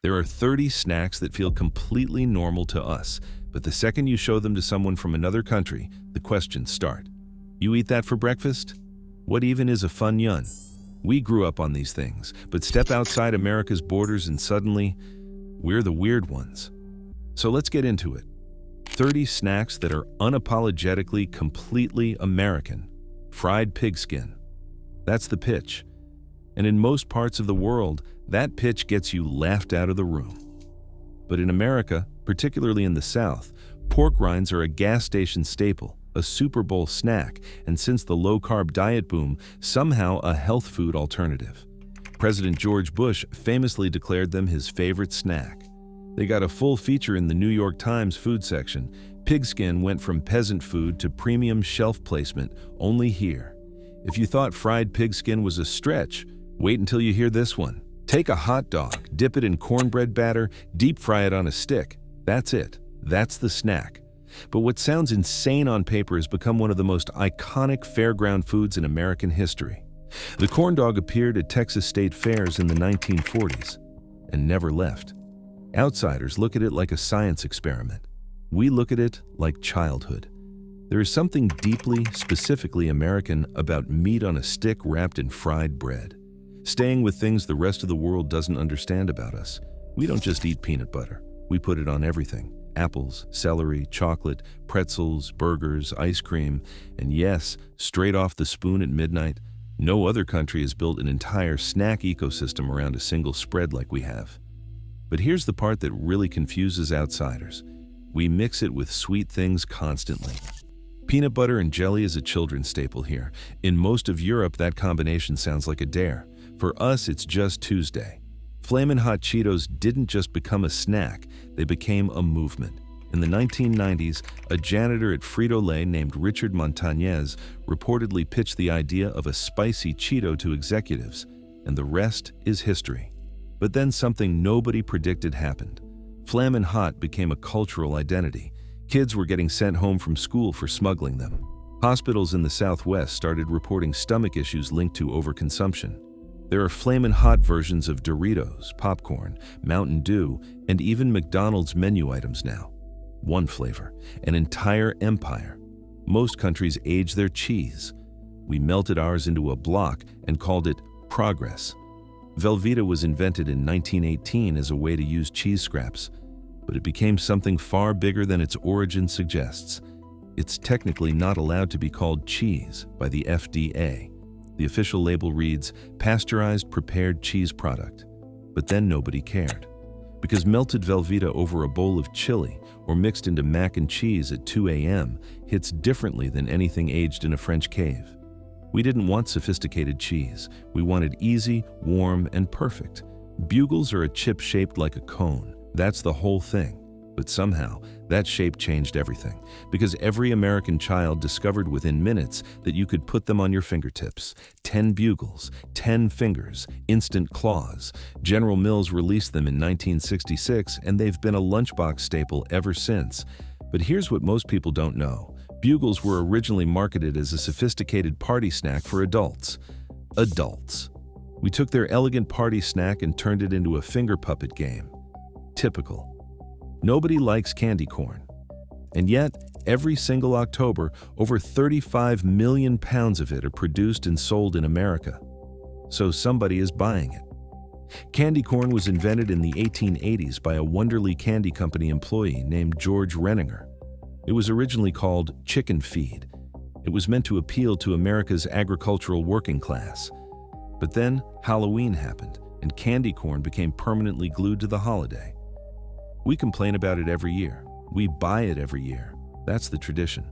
There are 30 snacks that feel completely normal to us, but the second you show them to someone from another country, the questions start. You eat that for breakfast? What even is a Funyun? We grew up on these things, but step outside America's borders and suddenly, we're the weird ones. So let's get into it. 30 snacks that are unapologetically completely American. Fried pigskin. That's the pitch. And in most parts of the world, that pitch gets you laughed out of the room. But in America, particularly in the South, pork rinds are a gas station staple, a Super Bowl snack, and since the low-carb diet boom, somehow a health food alternative. President George Bush famously declared them his favorite snack. They got a full feature in the New York Times food section. Pigskin went from peasant food to premium shelf placement only here. If you thought fried pigskin was a stretch, wait until you hear this one. Take a hot dog, dip it in cornbread batter, deep fry it on a stick. That's it. That's the snack. But what sounds insane on paper has become one of the most iconic fairground foods in American history. The corn dog appeared at Texas state fairs in the 1940s and never left. Outsiders look at it like a science experiment. We look at it like childhood. There is something deeply, specifically American about meat on a stick wrapped in fried bread. Staying with things the rest of the world doesn't understand about us. We don't just eat peanut butter. We put it on everything. Apples, celery, chocolate, pretzels, burgers, ice cream, and yes, straight off the spoon at midnight, no other country has built an entire snack ecosystem around a single spread like we have. But here's the part that really confuses outsiders. We mix it with sweet things constantly. Peanut butter and jelly is a children's staple here. In most of Europe, that combination sounds like a dare. For us, it's just Tuesday. Flamin' Hot Cheetos didn't just become a snack, they became a movement. In the 1990s, a janitor at Frito-Lay named Richard Montañez reportedly pitched the idea of a spicy Cheeto to executives, and the rest is history. But then something nobody predicted happened. Flamin' Hot became a cultural identity. Kids were getting sent home from school for smuggling them. Hospitals in the Southwest started reporting stomach issues linked to overconsumption. There are Flamin' Hot versions of Doritos, popcorn, Mountain Dew, and even McDonald's menu items now. One flavor, an entire empire. Most countries age their cheese. We melted ours into a block and called it progress. Velveeta was invented in 1918 as a way to use cheese scraps, but it became something far bigger than its origin suggests. It's technically not allowed to be called cheese by the FDA. The official label reads, pasteurized prepared cheese product. But then nobody cared. Because melted Velveeta over a bowl of chili or mixed into mac and cheese at 2 a.m. hits differently than anything aged in a French cave. We didn't want sophisticated cheese. We wanted easy, warm, and perfect. Bugles are a chip shaped like a cone. That's the whole thing. But somehow, that shape changed everything, because every American child discovered within minutes that you could put them on your fingertips. 10 Bugles, 10 fingers, instant claws. General Mills released them in 1966, and they've been a lunchbox staple ever since. But here's what most people don't know. Bugles were originally marketed as a sophisticated party snack for adults. Adults. We took their elegant party snack and turned it into a finger puppet game. Typical. Nobody likes candy corn. And yet, every single October, over 35 million pounds of it are produced and sold in America. So somebody is buying it. Candy corn was invented in the 1880s by a Wonderly Candy Company employee named George Renninger. It was originally called chicken feed. It was meant to appeal to America's agricultural working class. But then Halloween happened, and candy corn became permanently glued to the holiday. We complain about it every year. We buy it every year. That's the tradition.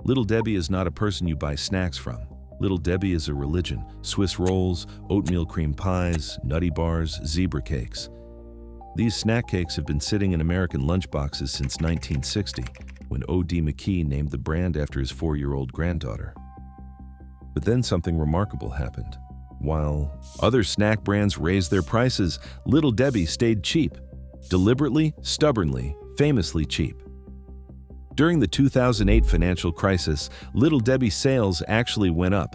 Little Debbie is not a person you buy snacks from. Little Debbie is a religion. Swiss rolls, oatmeal cream pies, nutty bars, zebra cakes. These snack cakes have been sitting in American lunchboxes since 1960, when O.D. McKee named the brand after his 4-year-old granddaughter. But then something remarkable happened. While other snack brands raised their prices, Little Debbie stayed cheap. Deliberately, stubbornly, famously cheap. During the 2008 financial crisis, Little Debbie sales actually went up.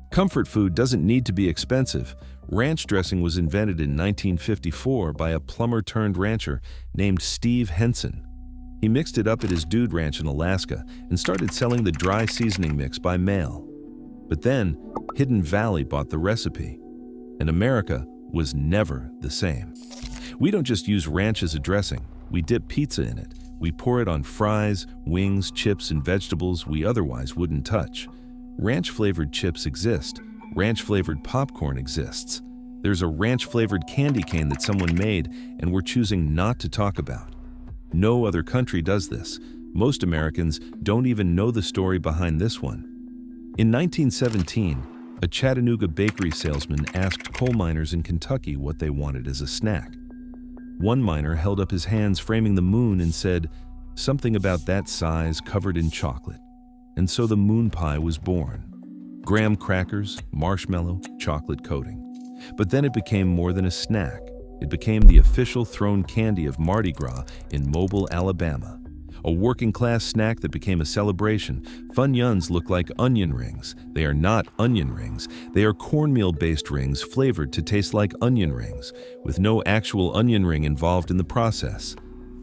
Comfort food doesn't need to be expensive. Ranch dressing was invented in 1954 by a plumber-turned-rancher named Steve Henson. He mixed it up at his dude ranch in Alaska and started selling the dry seasoning mix by mail. But then, Hidden Valley bought the recipe, and America was never the same. We don't just use ranch as a dressing, we dip pizza in it. We pour it on fries, wings, chips, and vegetables we otherwise wouldn't touch. Ranch-flavored chips exist. Ranch-flavored popcorn exists. There's a ranch-flavored candy cane that someone made and we're choosing not to talk about. No other country does this. Most Americans don't even know the story behind this one. In 1917, a Chattanooga bakery salesman asked coal miners in Kentucky what they wanted as a snack. One miner held up his hands framing the moon and said, "Something about that size covered in chocolate." And so the moon pie was born. Graham crackers, marshmallow, chocolate coating. But then it became more than a snack. It became the official thrown candy of Mardi Gras in Mobile, Alabama. A working-class snack that became a celebration. Funyuns look like onion rings. They are not onion rings. They are cornmeal-based rings flavored to taste like onion rings, with no actual onion ring involved in the process.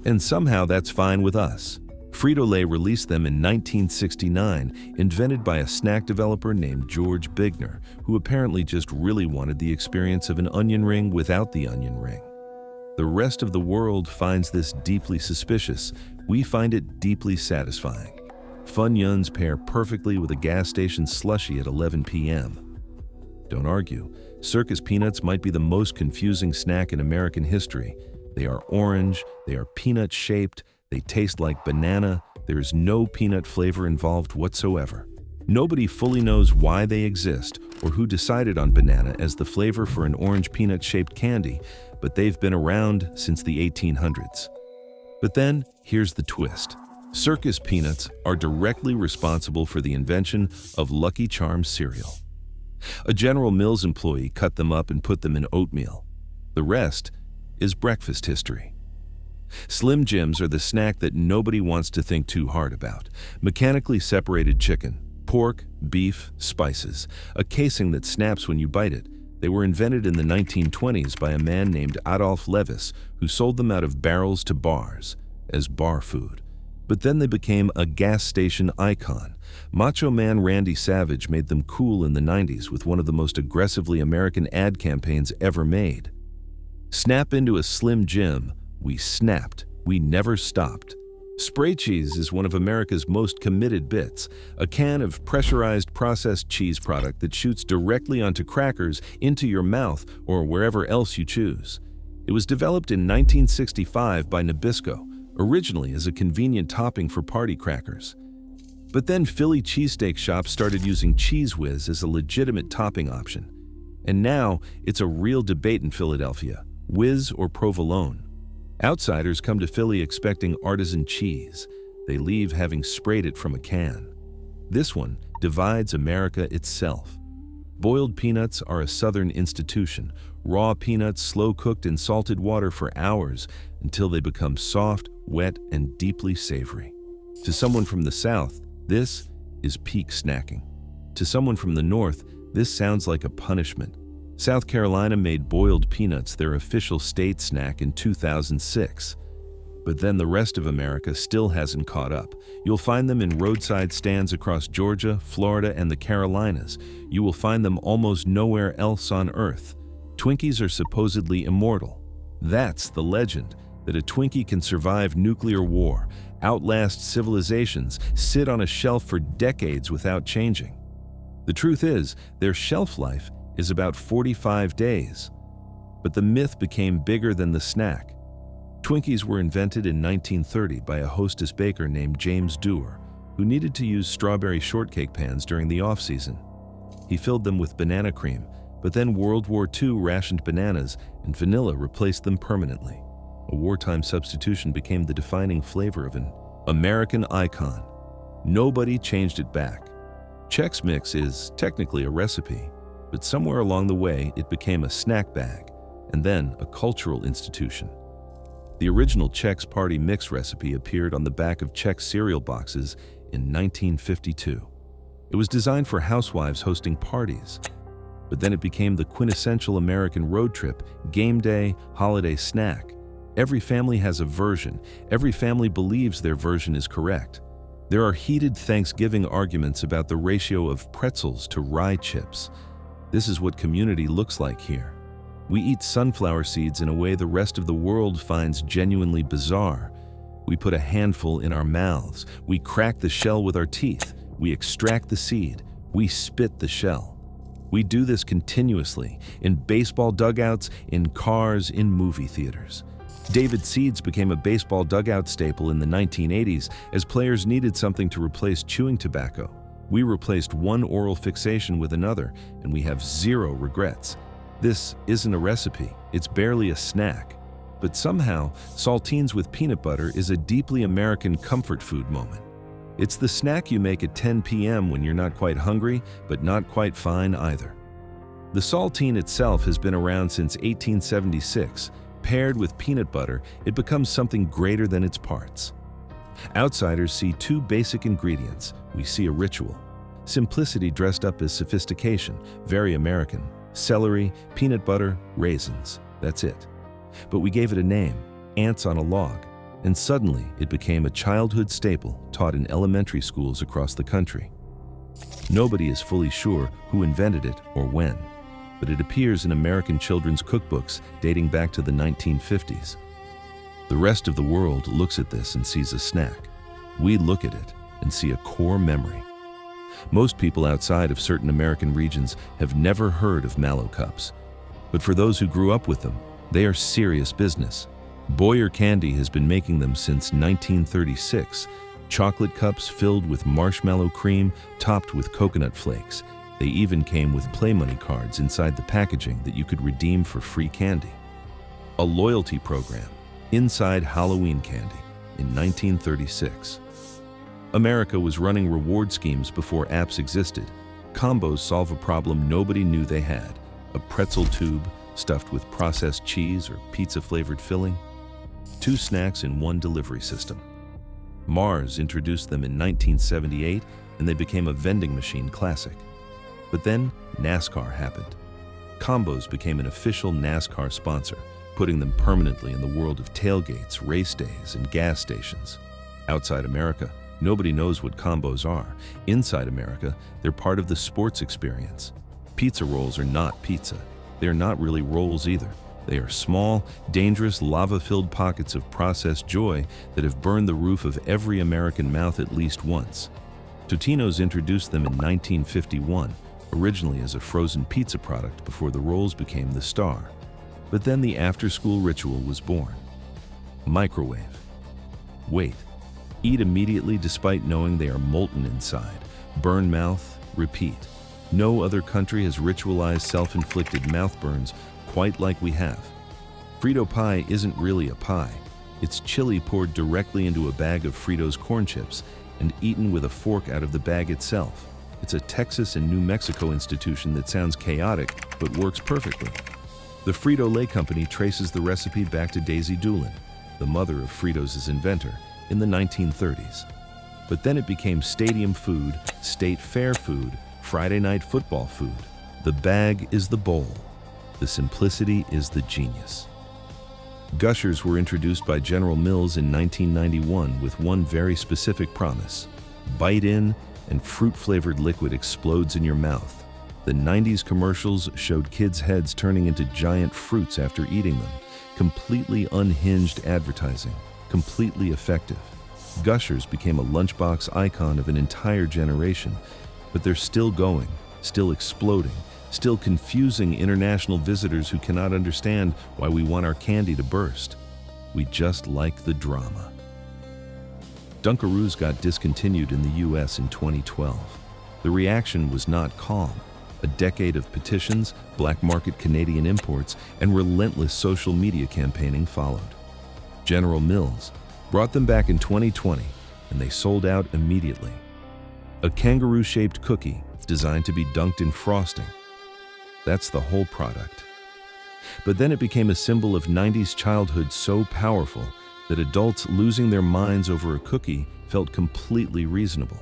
And somehow that's fine with us. Frito-Lay released them in 1969, invented by a snack developer named George Bigner, who apparently just really wanted the experience of an onion ring without the onion ring. The rest of the world finds this deeply suspicious. We find it deeply satisfying. Funyuns pair perfectly with a gas station slushie at 11 p.m. Don't argue. Circus peanuts might be the most confusing snack in American history. They are orange, they are peanut-shaped, they taste like banana, there is no peanut flavor involved whatsoever. Nobody fully knows why they exist or who decided on banana as the flavor for an orange peanut-shaped candy, but they've been around since the 1800s. But then, here's the twist. Circus peanuts are directly responsible for the invention of Lucky Charms cereal. A General Mills employee cut them up and put them in oatmeal. The rest is breakfast history. Slim Jims are the snack that nobody wants to think too hard about. Mechanically separated chicken, pork, beef, spices, a casing that snaps when you bite it. They were invented in the 1920s by a man named Adolf Levis, who sold them out of barrels to bars as bar food. But then they became a gas station icon. Macho Man Randy Savage made them cool in the 90s with one of the most aggressively American ad campaigns ever made. Snap into a Slim Jim. We snapped. We never stopped. Spray cheese is one of America's most committed bits, a can of pressurized processed cheese product that shoots directly onto crackers, into your mouth, or wherever else you choose. It was developed in 1965 by Nabisco, originally as a convenient topping for party crackers. But then Philly cheesesteak shops started using Cheez Whiz as a legitimate topping option. And now it's a real debate in Philadelphia, whiz or provolone. Outsiders come to Philly expecting artisan cheese. They leave having sprayed it from a can. This one divides America itself. Boiled peanuts are a Southern institution. Raw peanuts slow-cooked in salted water for hours until they become soft, wet, and deeply savory. To someone from the South, this is peak snacking. To someone from the North, this sounds like a punishment. South Carolina made boiled peanuts their official state snack in 2006. But then the rest of America still hasn't caught up. You'll find them in roadside stands across Georgia, Florida, and the Carolinas. You will find them almost nowhere else on Earth. Twinkies are supposedly immortal. That's the legend, that a Twinkie can survive nuclear war, outlast civilizations, sit on a shelf for decades without changing. The truth is, their shelf life is about 45 days. But the myth became bigger than the snack. Twinkies were invented in 1930 by a hostess baker named James Dewar, who needed to use strawberry shortcake pans during the off-season. He filled them with banana cream, but then World War II rationed bananas and vanilla replaced them permanently. A wartime substitution became the defining flavor of an American icon. Nobody changed it back. Chex Mix is technically a recipe, but somewhere along the way it became a snack bag, and then a cultural institution. The original Chex Party Mix recipe appeared on the back of Chex cereal boxes in 1952. It was designed for housewives hosting parties. But then it became the quintessential American road trip, game day, holiday snack. Every family has a version. Every family believes their version is correct. There are heated Thanksgiving arguments about the ratio of pretzels to rye chips. This is what community looks like here. We eat sunflower seeds in a way the rest of the world finds genuinely bizarre. We put a handful in our mouths. We crack the shell with our teeth. We extract the seed. We spit the shell. We do this continuously, in baseball dugouts, in cars, in movie theaters. David Seeds became a baseball dugout staple in the 1980s as players needed something to replace chewing tobacco. We replaced one oral fixation with another, and we have zero regrets. This isn't a recipe, it's barely a snack. But somehow, saltines with peanut butter is a deeply American comfort food moment. It's the snack you make at 10 p.m. when you're not quite hungry, but not quite fine either. The saltine itself has been around since 1876. Paired with peanut butter, it becomes something greater than its parts. Outsiders see two basic ingredients. We see a ritual. Simplicity dressed up as sophistication, very American. Celery, peanut butter, raisins. That's it. But we gave it a name, ants on a log, and suddenly it became a childhood staple taught in elementary schools across the country. Nobody is fully sure who invented it or when, but it appears in American children's cookbooks dating back to the 1950s. The rest of the world looks at this and sees a snack. We look at it and see a core memory. Most people outside of certain American regions have never heard of Mallow cups, but for those who grew up with them, they are serious business. Boyer Candy has been making them since 1936, chocolate cups filled with marshmallow cream topped with coconut flakes. They even came with play money cards inside the packaging that you could redeem for free candy. A loyalty program, Inside Halloween Candy, in 1936. America was running reward schemes before apps existed. Combos solve a problem nobody knew they had. A pretzel tube stuffed with processed cheese or pizza-flavored filling. 2 snacks in one delivery system. Mars introduced them in 1978, and they became a vending machine classic. But then NASCAR happened. Combos became an official NASCAR sponsor, putting them permanently in the world of tailgates, race days, and gas stations. Outside America, nobody knows what combos are. Inside America, they're part of the sports experience. Pizza rolls are not pizza. They're not really rolls either. They are small, dangerous, lava-filled pockets of processed joy that have burned the roof of every American mouth at least once. Totino's introduced them in 1951, originally as a frozen pizza product before the rolls became the star. But then the after-school ritual was born. Microwave. Wait. Eat immediately despite knowing they are molten inside. Burn mouth, repeat. No other country has ritualized self-inflicted mouth burns quite like we have. Frito pie isn't really a pie. It's chili poured directly into a bag of Fritos corn chips and eaten with a fork out of the bag itself. It's a Texas and New Mexico institution that sounds chaotic, but works perfectly. The Frito-Lay Company traces the recipe back to Daisy Doolin, the mother of Fritos' inventor, in the 1930s. But then it became stadium food, state fair food, Friday night football food. The bag is the bowl. The simplicity is the genius. Gushers were introduced by General Mills in 1991 with one very specific promise. Bite in, and fruit-flavored liquid explodes in your mouth. The 90s commercials showed kids' heads turning into giant fruits after eating them. Completely unhinged advertising, completely effective. Gushers became a lunchbox icon of an entire generation, but they're still going, still exploding, still confusing international visitors who cannot understand why we want our candy to burst. We just like the drama. Dunkaroos got discontinued in the US in 2012. The reaction was not calm. A decade of petitions, black market Canadian imports, and relentless social media campaigning followed. General Mills brought them back in 2020, and they sold out immediately. A kangaroo-shaped cookie designed to be dunked in frosting. That's the whole product. But then it became a symbol of 90s childhood so powerful that adults losing their minds over a cookie felt completely reasonable.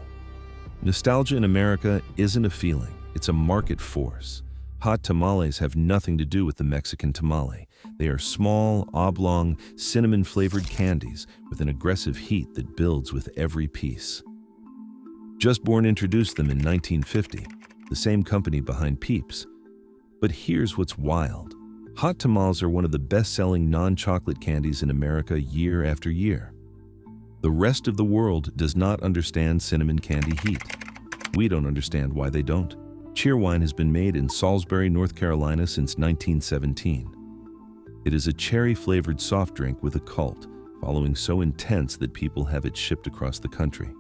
Nostalgia in America isn't a feeling, it's a market force. Hot tamales have nothing to do with the Mexican tamale. They are small, oblong, cinnamon-flavored candies with an aggressive heat that builds with every piece. Just Born introduced them in 1950, the same company behind Peeps. But here's what's wild. Hot tamales are one of the best-selling non-chocolate candies in America year after year. The rest of the world does not understand cinnamon candy heat. We don't understand why they don't. Cheerwine has been made in Salisbury, North Carolina since 1917. It is a cherry-flavored soft drink with a cult, following so intense that people have it shipped across the country.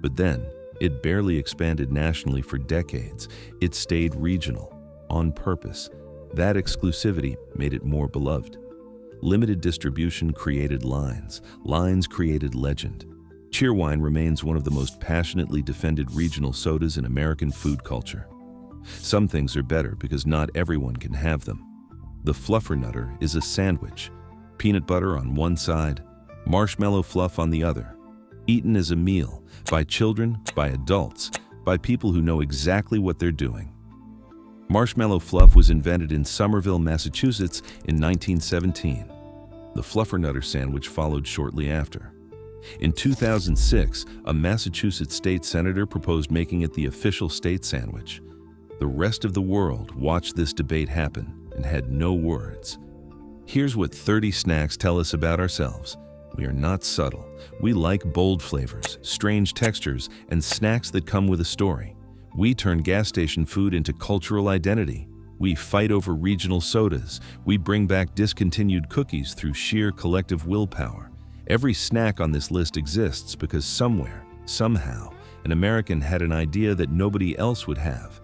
But then, it barely expanded nationally for decades. It stayed regional, on purpose. That exclusivity made it more beloved. Limited distribution created lines. Lines created legend. Cheerwine remains one of the most passionately defended regional sodas in American food culture. Some things are better because not everyone can have them. The Fluffernutter is a sandwich. Peanut butter on one side, marshmallow fluff on the other. Eaten as a meal, by children, by adults, by people who know exactly what they're doing. Marshmallow fluff was invented in Somerville, Massachusetts in 1917. The Fluffernutter sandwich followed shortly after. In 2006, a Massachusetts state senator proposed making it the official state sandwich. The rest of the world watched this debate happen and had no words. Here's what 30 snacks tell us about ourselves. We are not subtle. We like bold flavors, strange textures, and snacks that come with a story. We turn gas station food into cultural identity. We fight over regional sodas. We bring back discontinued cookies through sheer collective willpower. Every snack on this list exists because somewhere, somehow, an American had an idea that nobody else would have.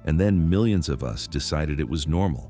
And then millions of us decided it was normal.